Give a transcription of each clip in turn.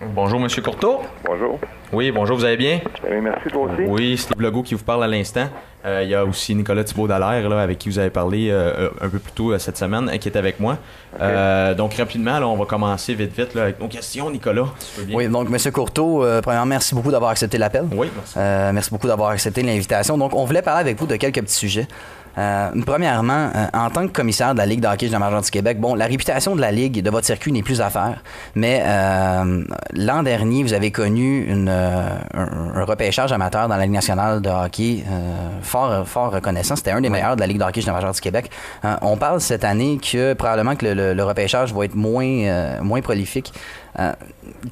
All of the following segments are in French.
Bonjour, Monsieur Courteau. Bonjour. Oui, bonjour, vous allez bien? Oui, merci, toi aussi. Oui, Steve Legault qui vous parle à l'instant. Il y a aussi Nicolas Thibault-Dallaire, là, avec qui vous avez parlé un peu plus tôt cette semaine, qui est avec moi. Okay. Donc, rapidement, là, on va commencer vite là, avec nos questions, Nicolas, si tu veux bien. Oui, donc, Monsieur Courteau, premièrement, merci beaucoup d'avoir accepté l'appel. Oui, merci. Merci beaucoup d'avoir accepté l'invitation. Donc, on voulait parler avec vous de quelques petits sujets. Premièrement, en tant que commissaire de la Ligue de hockey de la Majeure du Québec, bon, la réputation de la Ligue, de votre circuit n'est plus à faire, mais l'an dernier, vous avez connu un repêchage amateur dans la Ligue nationale de hockey fort reconnaissant. C'était un des meilleurs de la Ligue de hockey de la Majeure du Québec. On parle cette année que probablement que le repêchage va être moins prolifique.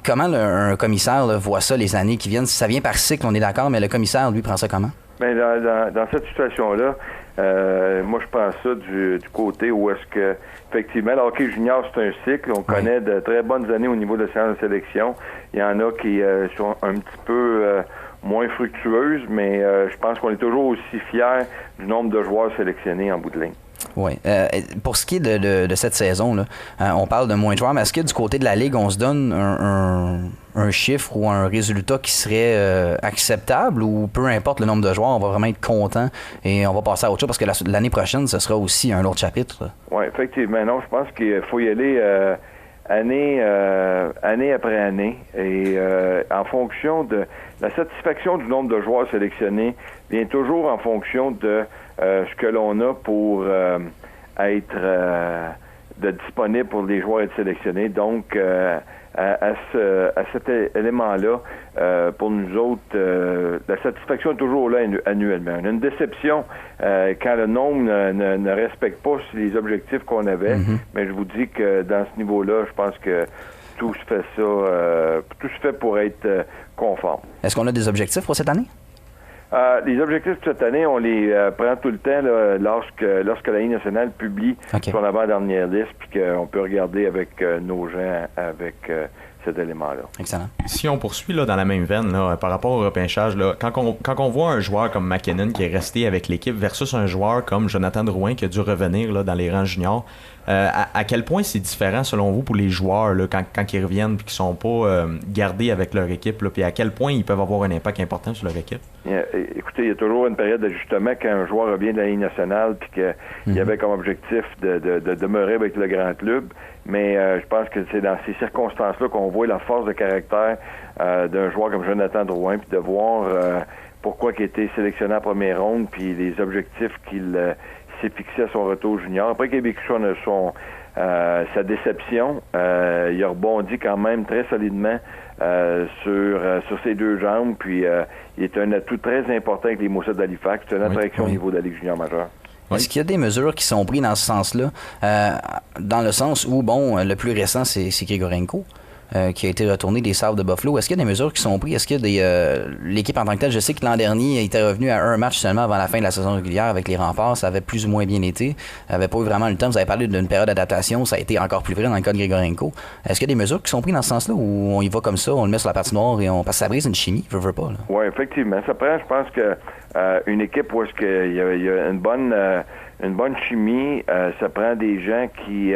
Comment un commissaire voit ça les années qui viennent? Ça vient par cycle, on est d'accord, mais le commissaire, lui, prend ça comment? Bien, dans cette situation-là, moi, je prends ça du côté où est-ce que, effectivement, le hockey junior, c'est un cycle. On connaît de très bonnes années au niveau de la séance de sélection. Il y en a qui sont un petit peu moins fructueuses, mais je pense qu'on est toujours aussi fiers du nombre de joueurs sélectionnés en bout de ligne. Oui. Pour ce qui est de cette saison, là, on parle de moins de joueurs, mais est-ce que du côté de la Ligue, on se donne un chiffre ou un résultat qui serait acceptable, ou peu importe le nombre de joueurs, on va vraiment être content et on va passer à autre chose parce que l'année prochaine, ce sera aussi un autre chapitre? Oui, effectivement. Non, je pense qu'il faut y aller année après année et en fonction de la satisfaction du nombre de joueurs sélectionnés vient toujours en fonction de ce que l'on a pour être disponible pour les joueurs être sélectionnés. Donc, à cet élément-là, pour nous autres, la satisfaction est toujours là annuellement. On a une déception quand le nombre ne respecte pas les objectifs qu'on avait, mais je vous dis que dans ce niveau-là, je pense que tout se fait pour être conforme. Est-ce qu'on a des objectifs pour cette année? Les objectifs de cette année, on les prend tout le temps là, lorsque la Ligue nationale publie son avant-dernière liste, puis qu'on peut regarder avec nos gens avec cet élément-là. Excellent. Si on poursuit là, dans la même veine, là, par rapport au repêchage, là, quand on voit un joueur comme McKinnon qui est resté avec l'équipe versus un joueur comme Jonathan Drouin qui a dû revenir là, dans les rangs juniors, à quel point c'est différent selon vous pour les joueurs là, quand ils reviennent et qu'ils ne sont pas gardés avec leur équipe, puis à quel point ils peuvent avoir un impact important sur leur équipe? Écoutez, il y a toujours une période d'ajustement quand un joueur revient de la Ligue nationale puis qu'il avait comme objectif de demeurer avec le grand club. Mais je pense que c'est dans ces circonstances-là qu'on voit la force de caractère d'un joueur comme Jonathan Drouin, puis de voir pourquoi il a été sélectionné en première ronde, puis les objectifs qu'il s'est fixé à son retour junior. Après qu'il a vécu sa déception, il a rebondi quand même très solidement sur ses deux jambes, puis il est un atout très important avec les Moussets d'Halifax. C'est une attraction au niveau de la Ligue junior majeure. Est-ce qu'il y a des mesures qui sont prises dans ce sens-là? Dans le sens où, bon, le plus récent, c'est Grigorenko, qui a été retourné des Sabres de Buffalo. Est-ce qu'il y a des mesures qui sont prises? Est-ce qu'il y a l'équipe en tant que telle? Je sais que l'an dernier, il était revenu à un match seulement avant la fin de la saison régulière avec les Remparts. Ça avait plus ou moins bien été. Il n'avait pas eu vraiment le temps. Vous avez parlé d'une période d'adaptation. Ça a été encore plus vrai dans le cas de Grigorenko. Est-ce qu'il y a des mesures qui sont prises dans ce sens-là, ou on y va comme ça, on le met sur la patinoire et parce que ça brise une chimie, veut pas? Oui, effectivement. Ça prend, je pense que une équipe où est-ce qu'il y a une bonne chimie, ça prend des gens qui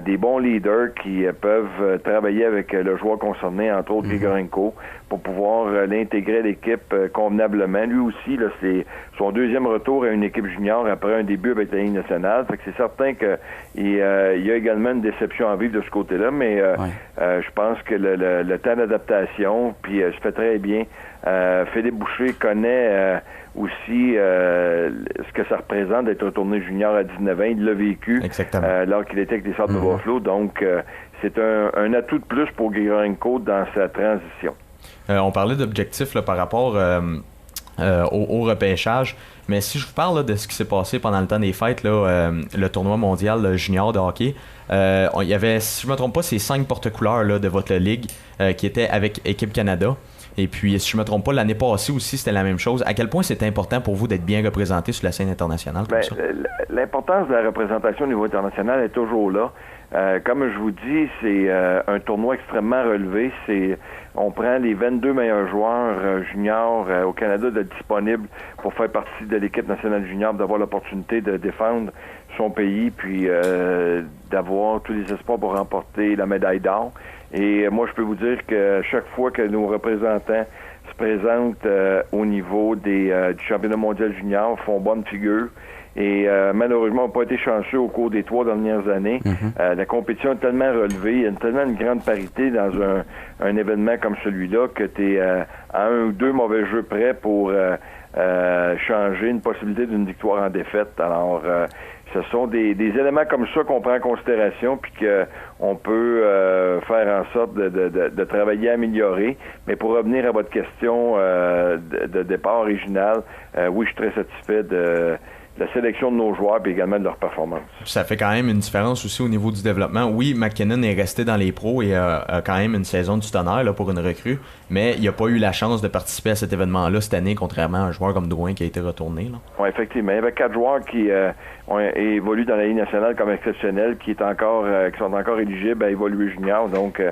des bons leaders qui peuvent travailler avec le joueur concerné, entre autres Grigorenko, pour pouvoir l'intégrer à l'équipe convenablement. Lui aussi, là, c'est son deuxième retour à une équipe junior après un début avec la Ligue nationale. Fait que c'est certain qu'il y a également une déception à vivre de ce côté-là, mais je pense que le temps d'adaptation, puis se fait très bien. Philippe Boucher connaît aussi ce que ça représente d'être retourné junior à 19 ans. Il l'a vécu alors qu'il était avec les Sabres de Buffalo. Donc, c'est un atout de plus pour Grigorenko dans sa transition. On parlait d'objectifs là, par rapport au repêchage, mais si je vous parle là, de ce qui s'est passé pendant le temps des fêtes, là, le tournoi mondial junior de hockey, il y avait, si je ne me trompe pas, ces 5 porte-couleurs là, de votre ligue qui étaient avec Équipe Canada. Et puis, si je ne me trompe pas, l'année passée aussi, c'était la même chose. À quel point c'est important pour vous d'être bien représenté sur la scène internationale? L'importance de la représentation au niveau international est toujours là. Comme je vous dis, c'est un tournoi extrêmement relevé. On prend les 22 meilleurs joueurs juniors au Canada de disponibles pour faire partie de l'équipe nationale junior, d'avoir l'opportunité de défendre son pays, puis d'avoir tous les espoirs pour remporter la médaille d'or. Et moi, je peux vous dire que chaque fois que nos représentants se présentent au niveau du championnat mondial junior, font bonne figure. Et malheureusement, on n'a pas été chanceux au cours des 3 dernières années. La compétition est tellement relevée, il y a tellement une grande parité dans un événement comme celui-là que tu es à 1 ou 2 mauvais jeux près pour changer une possibilité d'une victoire en défaite. Alors, ce sont des éléments comme ça qu'on prend en considération puis qu'on peut faire en sorte de travailler à améliorer. Mais pour revenir à votre question de départ original, oui, je suis très satisfait de la sélection de nos joueurs et également de leur performance. Ça fait quand même une différence aussi au niveau du développement. Oui, McKinnon est resté dans les pros et a quand même une saison du tonnerre là, pour une recrue, mais il n'a pas eu la chance de participer à cet événement-là cette année, contrairement à un joueur comme Drouin qui a été retourné. Oui, effectivement. Il y avait 4 joueurs qui ont évolué dans la Ligue nationale comme exceptionnels, qui sont encore éligibles à évoluer junior. Donc,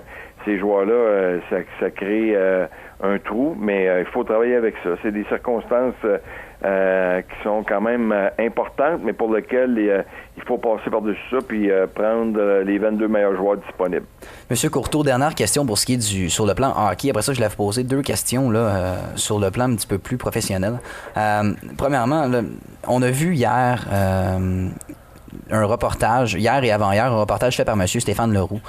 ces joueurs-là, ça crée un trou, mais il faut travailler avec ça. C'est des circonstances qui sont quand même importantes, mais pour lesquelles il faut passer par-dessus ça puis prendre les 22 meilleurs joueurs disponibles. Monsieur Courteau, dernière question pour ce qui est sur le plan hockey. Après ça, je vais vous poser 2 questions là, sur le plan un petit peu plus professionnel. Premièrement, là, on a vu hier un reportage, hier et avant-hier, un reportage fait par M. Stéphane Leroux,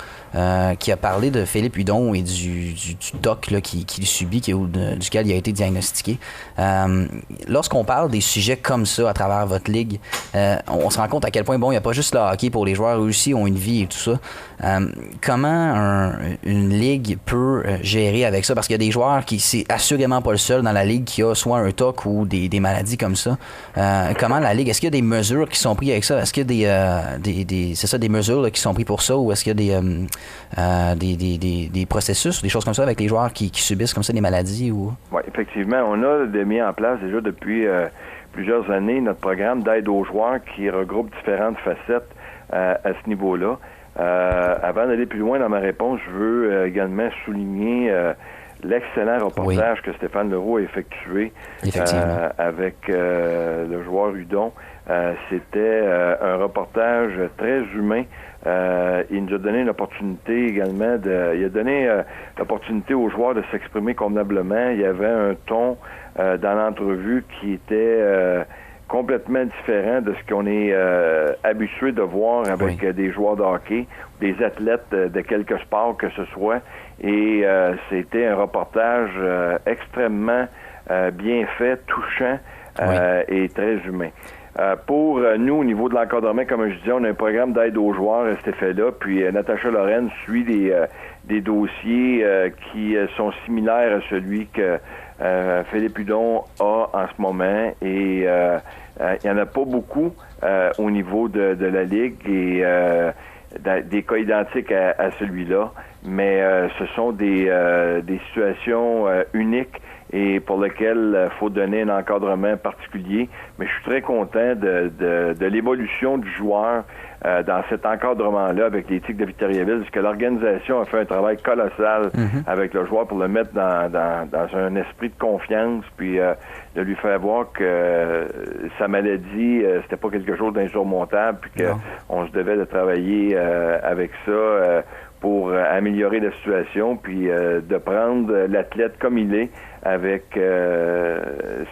qui a parlé de Philippe Hudon et du TOC là, qu'il subit, duquel il a été diagnostiqué. Lorsqu'on parle des sujets comme ça à travers votre ligue, on se rend compte à quel point, bon, il n'y a pas juste le hockey pour les joueurs, eux aussi ont une vie et tout ça. Comment une ligue peut gérer avec ça? Parce qu'il y a des joueurs qui, c'est assurément pas le seul dans la ligue qui a soit un TOC ou des maladies comme ça. Comment la ligue, est-ce qu'il y a des mesures qui sont prises avec ça? Est-ce qu'il y a des mesures là, qui sont prises pour ça, ou est-ce qu'il y a des processus, des choses comme ça avec les joueurs qui subissent comme ça des maladies? Ou... Oui, effectivement, on a mis en place déjà depuis plusieurs années notre programme d'aide aux joueurs qui regroupe différentes facettes à ce niveau-là. Avant d'aller plus loin dans ma réponse, je veux également souligner l'excellent reportage que Stéphane Leroux a effectué avec le joueur Hudon. C'était un reportage très humain. Il nous a donné l'opportunité également l'opportunité aux joueurs de s'exprimer convenablement. Il y avait un ton dans l'entrevue qui était complètement différent de ce qu'on est habitué de voir avec des joueurs de hockey, des athlètes de quelque sport que ce soit. Et c'était un reportage extrêmement bien fait, touchant et très humain. Pour nous, au niveau de l'encadrement, comme je disais, on a un programme d'aide aux joueurs à cet effet-là. Puis Natacha Lorraine suit des dossiers qui sont similaires à celui que Philippe Hudon a en ce moment. Et il n'y en a pas beaucoup au niveau de la Ligue et des cas identiques à celui-là. Mais ce sont des situations uniques et pour lesquelles il faut donner un encadrement particulier. Mais je suis très content de l'évolution du joueur dans cet encadrement-là avec les Tigres de Victoriaville, parce que l'organisation a fait un travail colossal avec le joueur pour le mettre dans un esprit de confiance, puis de lui faire voir que sa maladie, c'était pas quelque chose d'insurmontable, puis qu'on se devait de travailler avec ça pour améliorer la situation, puis de prendre l'athlète comme il est avec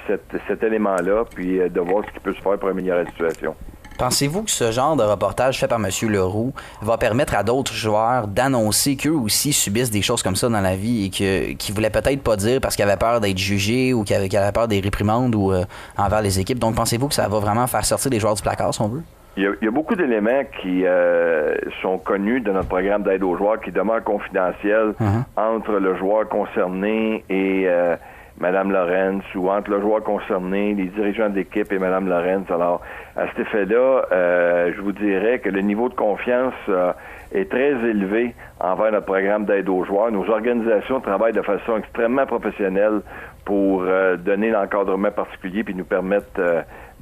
cet élément-là, puis de voir ce qui peut se faire pour améliorer la situation. Pensez-vous que ce genre de reportage fait par M. Leroux va permettre à d'autres joueurs d'annoncer qu'eux aussi subissent des choses comme ça dans la vie et qu'ils voulaient peut-être pas dire parce qu'ils avaient peur d'être jugés ou qu'ils avaient peur des réprimandes ou envers les équipes? Donc, pensez-vous que ça va vraiment faire sortir les joueurs du placard, si on veut? Il y a beaucoup d'éléments qui sont connus de notre programme d'aide aux joueurs qui demeurent confidentiels entre le joueur concerné et Mme Lorenz, ou entre le joueur concerné, les dirigeants d'équipe et Mme Lorenz. Alors, à cet effet-là, je vous dirais que le niveau de confiance est très élevé envers notre programme d'aide aux joueurs. Nos organisations travaillent de façon extrêmement professionnelle pour donner l'encadrement particulier puis nous permettre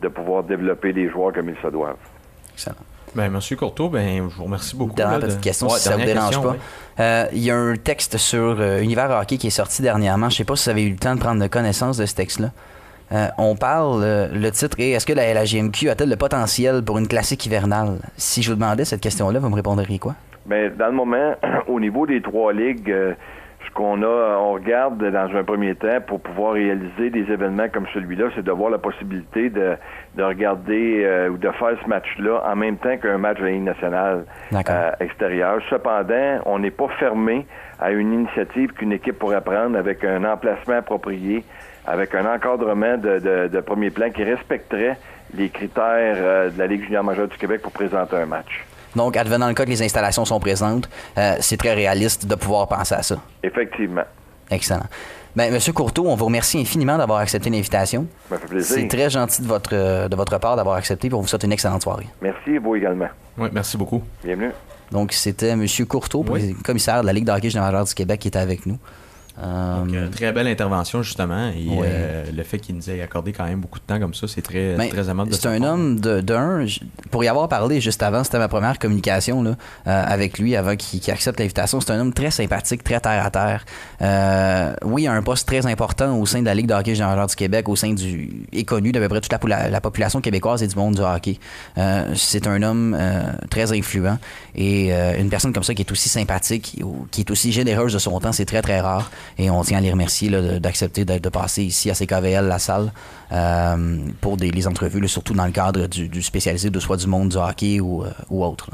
de pouvoir développer les joueurs comme ils se doivent. Excellent. Ben, Monsieur Courteau, je vous remercie beaucoup. Dernière petite question, si ça ne vous dérange pas. Il y a un texte sur Univers Hockey qui est sorti dernièrement. Je ne sais pas si vous avez eu le temps de prendre connaissance de ce texte-là. On parle, le titre est « Est-ce que la LHJMQ a-t-elle le potentiel pour une classique hivernale? » Si je vous demandais cette question-là, vous me répondriez quoi? Bien, dans le moment, au niveau des 3 ligues, ce on regarde dans un premier temps pour pouvoir réaliser des événements comme celui-là, c'est d'avoir la possibilité de regarder ou de faire ce match-là en même temps qu'un match de la Ligue nationale extérieure. Cependant, on n'est pas fermé à une initiative qu'une équipe pourrait prendre avec un emplacement approprié, avec un encadrement de premier plan qui respecterait les critères de la Ligue junior majeure du Québec pour présenter un match. Donc, advenant le cas que les installations sont présentes, c'est très réaliste de pouvoir penser à ça. Effectivement. Excellent. Bien, M. Courteau, on vous remercie infiniment d'avoir accepté l'invitation. Ça fait plaisir. C'est très gentil de votre part d'avoir accepté, puis on vous souhaite une excellente soirée. Merci, vous également. Oui, merci beaucoup. Bienvenue. Donc, c'était M. Courteau, commissaire de la Ligue de hockey junior majeure du Québec, qui était avec nous. Donc, très belle intervention, justement. Et le fait qu'il nous ait accordé quand même beaucoup de temps comme ça, c'est très aimable de c'est un homme pour y avoir parlé juste avant, c'était ma première communication là, avec lui avant qu'il accepte l'invitation. C'est un homme très sympathique, très terre à terre. Oui, il a un poste très important au sein de la Ligue de hockey junior majeure du Québec, au sein est connu d'à peu près toute la population québécoise et du monde du hockey. C'est un homme très influent et une personne comme ça qui est aussi sympathique, qui est aussi généreuse de son temps, c'est très très rare. Et on tient à les remercier là, d'accepter de passer ici à CKVL, la salle, pour les entrevues, là, surtout dans le cadre du spécialisé de soit du monde du hockey ou autre. Là.